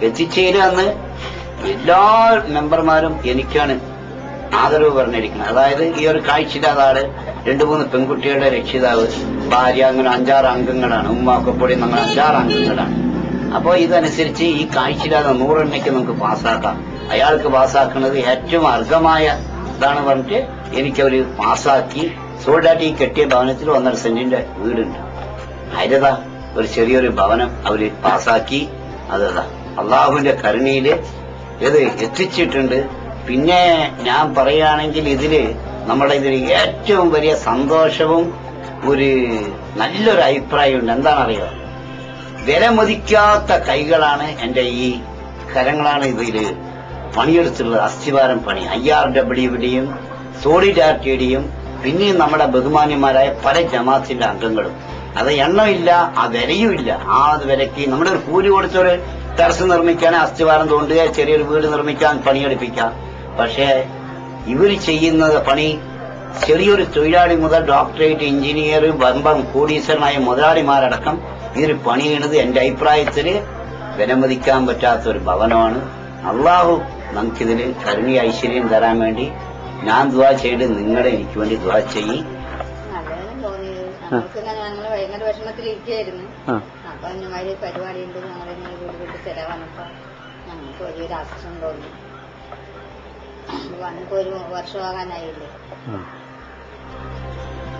എത്തിച്ചേരുക എന്ന് എല്ലാ മെമ്പർമാരും എനിക്കാണ് ആദരവ് പറഞ്ഞിരിക്കുന്നത്. അതായത് ഈ ഒരു കാഴ്ചയില്ലാതെ 2-3 പെൺകുട്ടികളുടെ രക്ഷിതാവ്, ഭാര്യ, അങ്ങനെ 5-6 അംഗങ്ങളാണ്. ഉമ്മാക്കെ കൂടി നമ്മൾ 5-6 അംഗങ്ങളാണ്. അപ്പോൾ ഇതനുസരിച്ച് ഈ കാഴ്ചയില്ലാതെ 100 എണ്ണയ്ക്ക് നമുക്ക് പാസ്സാക്കാം. അയാൾക്ക് പാസ്സാക്കുന്നത് ഏറ്റവും അർഹമായ ഇതാണ് പറഞ്ഞിട്ട് എനിക്കവര് പാസ്സാക്കി. സോൾഡാറ്റി കെട്ടിയ ഭവനത്തിൽ 1.5 സെന്റിന്റെ വീടുണ്ട്. അതിലതാ ഒരു ചെറിയൊരു ഭവനം അവര് പാസ്സാക്കി. അതതാ അള്ളാഹുവിന്റെ കരുണയില് ഇത് എത്തിച്ചിട്ടുണ്ട്. പിന്നെ ഞാൻ പറയുകയാണെങ്കിൽ ഇതില് നമ്മുടെ ഇതിന് ഏറ്റവും വലിയ സന്തോഷവും ഒരു നല്ലൊരു അഭിപ്രായമുണ്ട്. എന്താണെന്നറിയോ, വിലമതിക്കാത്ത കൈകളാണ് എന്റെ ഈ കരങ്ങളാണ് ഇതില് പണിയെടുത്തുള്ളത്. അസ്ഥിവാരം പണി 5000Wയുടെയും സോളിഡാരിറ്റിയുടെയും പിന്നെയും നമ്മുടെ ബഹുമാന്യന്മാരായ പല ജമാഅത്തിന്റെ അംഗങ്ങളും. അത് എണ്ണമില്ല, ആ വിലയുമില്ല. ആ വിലയ്ക്ക് നമ്മുടെ ഒരു കൂലി കൊടുത്തൊരു ടെറസ് നിർമ്മിക്കാൻ, അസ്ഥിവാരം തോണ്ടുക, ചെറിയൊരു വീട് നിർമ്മിക്കാൻ പണിയെടുപ്പിക്കാം. പക്ഷേ ഇവർ ചെയ്യുന്നത് പണി ചെറിയൊരു തൊഴിലാളി മുതൽ ഡോക്ടറേറ്റ്, എഞ്ചിനീയർ, ബമ്പം കോടീശ്വരനായ മുതലാളിമാരടക്കം ഇതിൽ പണി ചെയ്യുന്നത് എന്റെ അഭിപ്രായത്തിൽ വിലമതിക്കാൻ പറ്റാത്ത ഒരു ഭവനമാണ്. അള്ളാഹു നമുക്കിതിൽ കരുണ ഐശ്വര്യം തരാൻ വേണ്ടി ഞാൻ ദുആ ചെയ്ത് നിങ്ങളെ എനിക്ക് വേണ്ടി ദുആ ചെയ്യും. ഞങ്ങൾ ഭയങ്കര വിഷമത്തിലിരിക്കുകയായിരുന്നു. അപ്പൊ ഇങ്ങനെ പരിപാടി ഉണ്ട്, ഞങ്ങളിങ്ങനെ വീട് ചെലവാണപ്പോ ഞങ്ങൾക്ക് വലിയൊരു ആശ്വാസം തോന്നി. വന്നിപ്പോ 1 വർഷമാകാനായില്ലേ.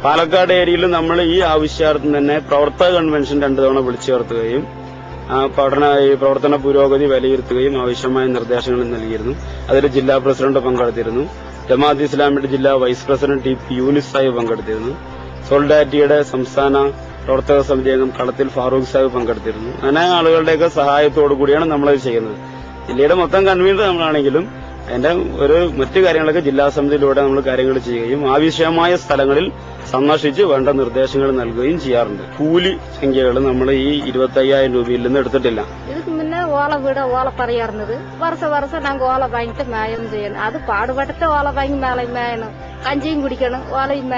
പാലക്കാട് ഏരിയയിൽ നമ്മൾ ഈ ആവശ്യാർത്ഥം തന്നെ പ്രവർത്തക കൺവെൻഷൻ 2 തവണ വിളിച്ചു ചേർത്തുകയും പ്രവർത്തന പുരോഗതി വിലയിരുത്തുകയും ആവശ്യമായ നിർദ്ദേശങ്ങൾ നൽകിയിരുന്നു. അതിൽ ജില്ലാ പ്രസിഡന്റ് പങ്കെടുത്തിരുന്നു. ജമാഅത്ത് ഇസ്ലാമിയുടെ ജില്ലാ vice president T P Younis Sahib പങ്കെടുത്തിരുന്നു. സോൾഡാറ്റിയുടെ സംസ്ഥാന പ്രവർത്തക സമിതി അംഗം കളത്തിൽ ഫാറൂഖ് സാഹിബ് പങ്കെടുത്തിരുന്നു. അങ്ങനെ ആളുകളുടെയൊക്കെ സഹായത്തോടു കൂടിയാണ് നമ്മളത് ചെയ്യുന്നത്. ജില്ലയുടെ മൊത്തം കൺവീനർ നമ്മളാണെങ്കിലും അതിന്റെ മറ്റു കാര്യങ്ങളൊക്കെ ജില്ലാ സമിതിയിലൂടെ നമ്മൾ കാര്യങ്ങൾ ചെയ്യുകയും ആവശ്യമായ സ്ഥലങ്ങളിൽ സന്ദർശിച്ച് വേണ്ട നിർദ്ദേശങ്ങൾ നൽകുകയും ചെയ്യാറുണ്ട്. കൂലി സംഖ്യകൾ നമ്മൾ ഈ 25,000 രൂപയിൽ നിന്ന് എടുത്തിട്ടില്ല. இதுக்கு முன்ன ஓலை வீட ஓலைப்பறையா இருந்தது. வருஷம் வருஷம் நாங்க ஓலை வாங்கிட்டு மேயம் செய்யணும். அது பாடுபடுத்த ஓலை வாங்கி மேலே மேயணும், கஞ்சியும் குடிக்கணும், ஓலையும்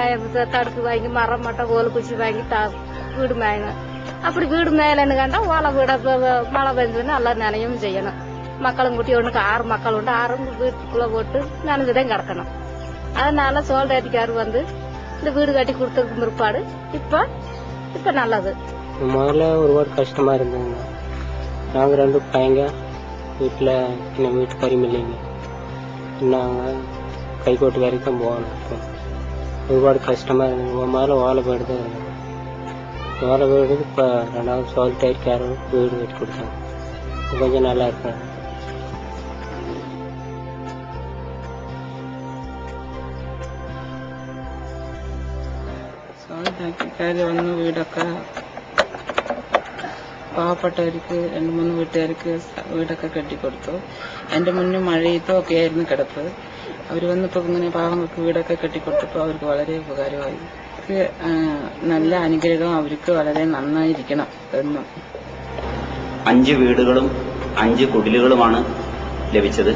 தடுப்பு வாங்கி மரம் மட்டம் ஓலை குச்சி வாங்கி வீடு மேயணும். அப்படி வீடு மேலன்னு கண்டா ஓலை வீட மழை பெஞ்சோன்னு நல்லா நினையும் செய்யணும். மக்களும் குட்டி ஒண்ணுக்கு 6 மக்கள் உண்டு. 6 வீட்டுக்குள்ள போட்டு நனைஞ்சுதான் கிடக்கணும். அதனால சோல்டாட்டிக்காரு வந்து இந்த வீடு கட்டி கொடுத்ததுக்கு பிற்பாடு இப்ப நல்லது. முதல்ல ஒருபாடு கஷ்டமா இருந்ததுங்க. நாங்க 2 பையங்க வீட்டுல இன்னும் வீட்டுக்காரியும் இல்லைங்க. நாங்க கைகோட்டு வரைக்கும் போகணும். ஒருபாடு கஷ்டமா இருந்தது. முதல்ல ஓலை வீடு தான் இருந்தது. ஓலை வீடு இப்ப 2வது சோல்டாட்டிக்காரு வீடு கட்டி கொடுத்தாங்க. கொஞ்சம் நல்லா இருக்கும். സോൾഡാറ്റിക്കാര് വന്ന് വീടൊക്കെ പാവപ്പെട്ടവർക്ക് 2-3 വീട്ടുകാർക്ക് വീടൊക്കെ കെട്ടിക്കൊടുത്തു. എന്റെ മുന്നേ മഴയത്തും ഒക്കെ ആയിരുന്നു കിടപ്പ്. അവർ വന്നപ്പോ ഇങ്ങനെ പാവങ്ങൾക്ക് വീടൊക്കെ കെട്ടിക്കൊടുത്തപ്പോൾ അവർക്ക് വളരെ ഉപകാരമായി. നല്ല അനുഗ്രഹം, അവർക്ക് വളരെ നന്നായിരിക്കണം എന്നും. 5 വീടുകളും 5 കുടിലുകളുമാണ് ലഭിച്ചത്.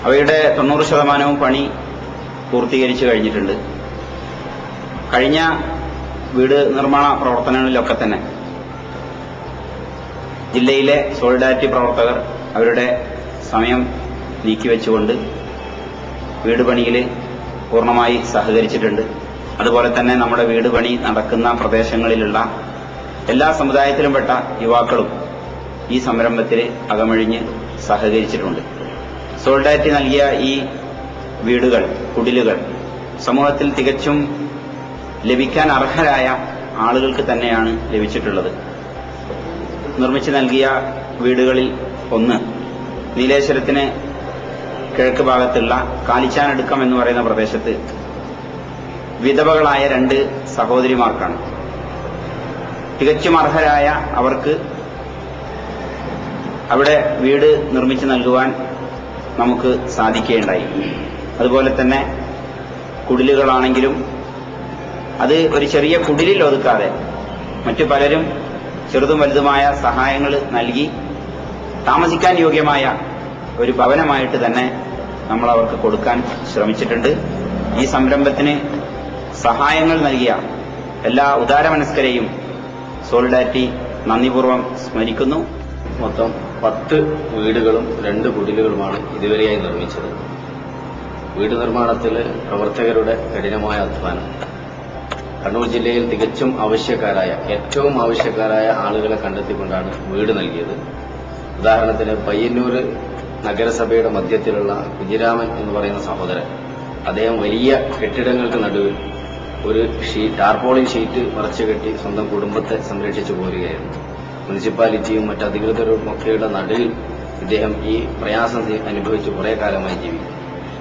അവയുടെ 90% പണി പൂർത്തീകരിച്ചു കഴിഞ്ഞിട്ടുണ്ട്. കഴിഞ്ഞ വീട് നിർമ്മാണ പ്രവർത്തനങ്ങളിലൊക്കെ തന്നെ ജില്ലയിലെ സോളിഡാരിറ്റി പ്രവർത്തകർ അവരുടെ സമയം നീക്കിവെച്ചുകൊണ്ട് വീട് പണിയിൽ പൂർണ്ണമായി സഹകരിച്ചിട്ടുണ്ട്. അതുപോലെ തന്നെ നമ്മുടെ വീട് പണി നടക്കുന്ന പ്രദേശങ്ങളിലുള്ള എല്ലാ സമുദായത്തിലുംപ്പെട്ട യുവാക്കളും ഈ സംരംഭത്തിൽ അകമഴിഞ്ഞ് സഹകരിച്ചിട്ടുണ്ട്. സോൾഡാരിറ്റി നൽകിയ ഈ വീടുകൾ, കുടിലുകൾ സമൂഹത്തിൽ തികച്ചും ലഭിക്കാൻ അർഹരായ ആളുകൾക്ക് തന്നെയാണ് ലഭിച്ചിട്ടുള്ളത്. നിർമ്മിച്ചു നൽകിയ വീടുകളിൽ ഒന്ന് നീലേശ്വരത്തിന് കിഴക്ക് ഭാഗത്തുള്ള കാലിച്ചാനടുക്കം എന്ന് പറയുന്ന പ്രദേശത്ത് വിധവകളായ 2 സഹോദരിമാർക്കാണ്. തികച്ചും അർഹരായ അവർക്ക് അവിടെ വീട് നിർമ്മിച്ചു നൽകുവാൻ നമുക്ക് സാധിക്കുകയുണ്ടായി. അതുപോലെ തന്നെ കുടിലുകളാണെങ്കിലും അത് ഒരു ചെറിയ കുടിലിൽ ഒതുക്കാതെ മറ്റു പലരും ചെറുതും വലുതുമായ സഹായങ്ങൾ നൽകി താമസിക്കാൻ യോഗ്യമായ ഒരു ഭവനമായിട്ട് തന്നെ നമ്മൾ അവർക്ക് കൊടുക്കാൻ ശ്രമിച്ചിട്ടുണ്ട്. ഈ സംരംഭത്തിന് സഹായങ്ങൾ നൽകിയ എല്ലാ ഉദാരമനസ്കരെയും സോളിഡാരിറ്റി നന്ദിപൂർവ്വം സ്മരിക്കുന്നു. മൊത്തം 10 വീടുകളും 2 കുടിലുകളുമാണ് ഇതുവരെയായി നിർമ്മിച്ചത്. വീട് നിർമ്മാണത്തിൽ പ്രവർത്തകരുടെ കഠിനമായ അധ്വാനം, കണ്ണൂർ ജില്ലയിൽ തികച്ചും ഏറ്റവും ആവശ്യക്കാരായ ആളുകളെ കണ്ടെത്തിക്കൊണ്ടാണ് വീട് നൽകിയത്. ഉദാഹരണത്തിന് പയ്യന്നൂർ നഗരസഭയുടെ മധ്യത്തിലുള്ള കുഞ്ഞിരാമൻ എന്ന് പറയുന്ന സഹോദരൻ, അദ്ദേഹം വലിയ കെട്ടിടങ്ങൾക്ക് നടുവിൽ ഒരു ടാർപോളിൻ ഷീറ്റ് മറച്ചു കെട്ടി സ്വന്തം കുടുംബത്തെ സംരക്ഷിച്ചു പോരുകയായിരുന്നു. മുനിസിപ്പാലിറ്റിയും മറ്റ് അധികൃതരും ഒക്കെയുള്ള നടുവിൽ ഇദ്ദേഹം ഈ പ്രയാസം അനുഭവിച്ച് കുറെ കാലമായി ജീവിക്കും.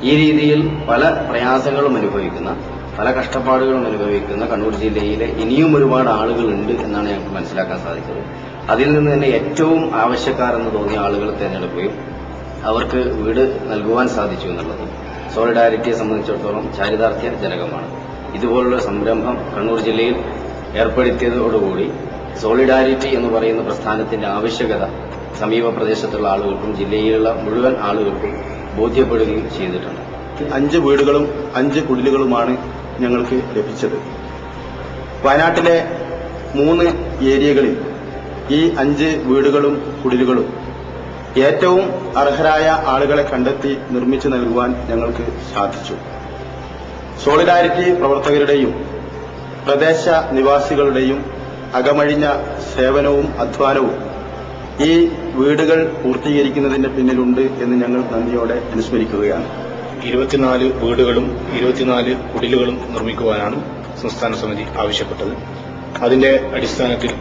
ഈ രീതിയിൽ പല പ്രയാസങ്ങളും അനുഭവിക്കുന്ന, പല കഷ്ടപ്പാടുകളും അനുഭവിക്കുന്ന കണ്ണൂർ ജില്ലയിലെ ഇനിയും ഒരുപാട് ആളുകളുണ്ട് എന്നാണ് ഞങ്ങൾക്ക് മനസ്സിലാക്കാൻ സാധിച്ചത്. അതിൽ നിന്ന് തന്നെ ഏറ്റവും ആവശ്യക്കാരെന്ന് തോന്നിയ ആളുകളെ തിരഞ്ഞെടുക്കുകയും അവർക്ക് വീട് നൽകുവാൻ സാധിച്ചു എന്നുള്ളത് സോളിഡാരിറ്റിയെ സംബന്ധിച്ചിടത്തോളം ചാരിതാർത്ഥ്യജനകമാണ്. ഇതുപോലുള്ള സംരംഭം കണ്ണൂർ ജില്ലയിൽ ഏർപ്പെടുത്തിയതോടുകൂടി സോളിഡാരിറ്റി എന്ന് പറയുന്ന പ്രസ്ഥാനത്തിന്റെ ആവശ്യകത സമീപ പ്രദേശത്തുള്ള ആളുകൾക്കും ജില്ലയിലുള്ള മുഴുവൻ ആളുകൾക്കും ബോധ്യപ്പെടുകയും ചെയ്തിട്ടുണ്ട്. 5 വീടുകളും 5 കുടിലുകളുമാണ് ഞങ്ങൾക്ക് ലഭിച്ചത്. വയനാട്ടിലെ 3 ഏരിയകളിൽ ഈ 5 വീടുകളും കുടിലുകളും ഏറ്റവും അർഹരായ ആളുകളെ കണ്ടെത്തി നിർമ്മിച്ചു നൽകുവാൻ ഞങ്ങൾക്ക് സാധിച്ചു. സോളിഡാരിറ്റി പ്രവർത്തകരുടെയും പ്രദേശ നിവാസികളുടെയും അകമഴിഞ്ഞ സേവനവും അധ്വാനവും ഈ വീടുകൾ പൂർത്തീകരിക്കുന്നതിന്റെ പിന്നിലുണ്ട് എന്ന് ഞങ്ങൾ നന്ദിയോടെ അനുസ്മരിക്കുകയാണ്. 24 വീടുകളും 24 കുടിലുകളും നിർമ്മിക്കുവാനാണ് സംസ്ഥാന സമിതി ആവശ്യപ്പെട്ടത്. അതിന്റെ അടിസ്ഥാനത്തിൽ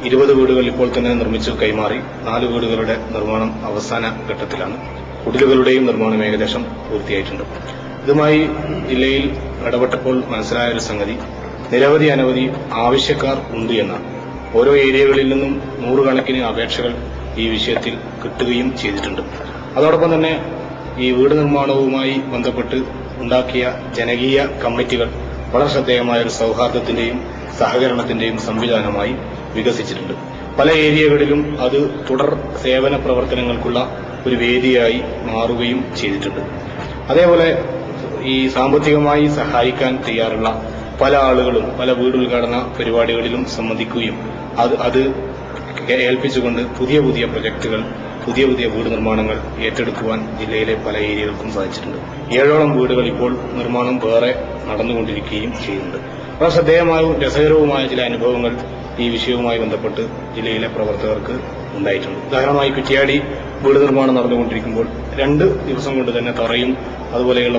20 വീടുകൾ ഇപ്പോൾ തന്നെ നിർമ്മിച്ചു കൈമാറി. 4 വീടുകളുടെ നിർമ്മാണം അവസാന ഘട്ടത്തിലാണ്. കുടിലുകളുടെയും നിർമ്മാണം ഏകദേശം പൂർത്തിയായിട്ടുണ്ട്. ഇതുമായി ജില്ലയിൽ ഇടപെട്ടപ്പോൾ മനസ്സിലായ ഒരു സംഗതി, അനവധി ആവശ്യക്കാർ ഉണ്ട് എന്നാണ്. ഓരോ ഏരിയകളിൽ നിന്നും 100 കണക്കിന് അപേക്ഷകൾ ഈ വിഷയത്തിൽ കിട്ടുകയും ചെയ്തിട്ടുണ്ട്. അതോടൊപ്പം തന്നെ ഈ വീട് നിർമ്മാണവുമായി ബന്ധപ്പെട്ട് ഉണ്ടാക്കിയ ജനകീയ കമ്മിറ്റികൾ വളരെ ശ്രദ്ധേയമായ ഒരു സൗഹാർദ്ദത്തിന്റെയും സഹകരണത്തിന്റെയും സംവിധാനമായി വികസിച്ചിട്ടുണ്ട്. പല ഏരിയകളിലും അത് തുടർ സേവന പ്രവർത്തനങ്ങൾക്കുള്ള ഒരു വേദിയായി മാറുകയും ചെയ്തിട്ടുണ്ട്. അതേപോലെ ഈ സാമ്പത്തികമായി സഹായിക്കാൻ തയ്യാറുള്ള പല ആളുകളും പല വീട് ഉദ്ഘാടന പരിപാടികളിലും സംബന്ധിക്കുകയും അത് ഏൽപ്പിച്ചുകൊണ്ട് പുതിയ പ്രൊജക്ടുകൾ, പുതിയ വീട് നിർമ്മാണങ്ങൾ ഏറ്റെടുക്കുവാൻ ജില്ലയിലെ പല ഏരിയകൾക്കും സാധിച്ചിട്ടുണ്ട്. 7ഓളം വീടുകൾ ഇപ്പോൾ നിർമ്മാണം വേറെ നടന്നുകൊണ്ടിരിക്കുകയും ചെയ്യുന്നുണ്ട്. വളരെ ശ്രദ്ധേയമായും രസകരവുമായ ചില അനുഭവങ്ങൾ ഈ വിഷയവുമായി ബന്ധപ്പെട്ട് ജില്ലയിലെ പ്രവർത്തകർക്ക് ഉണ്ടായിട്ടുണ്ട്. ഉദാഹരണമായി കുറ്റ്യാടി വീട് നിർമ്മാണം നടന്നുകൊണ്ടിരിക്കുമ്പോൾ 2 ദിവസം കൊണ്ട് തന്നെ തറയും അതുപോലെയുള്ള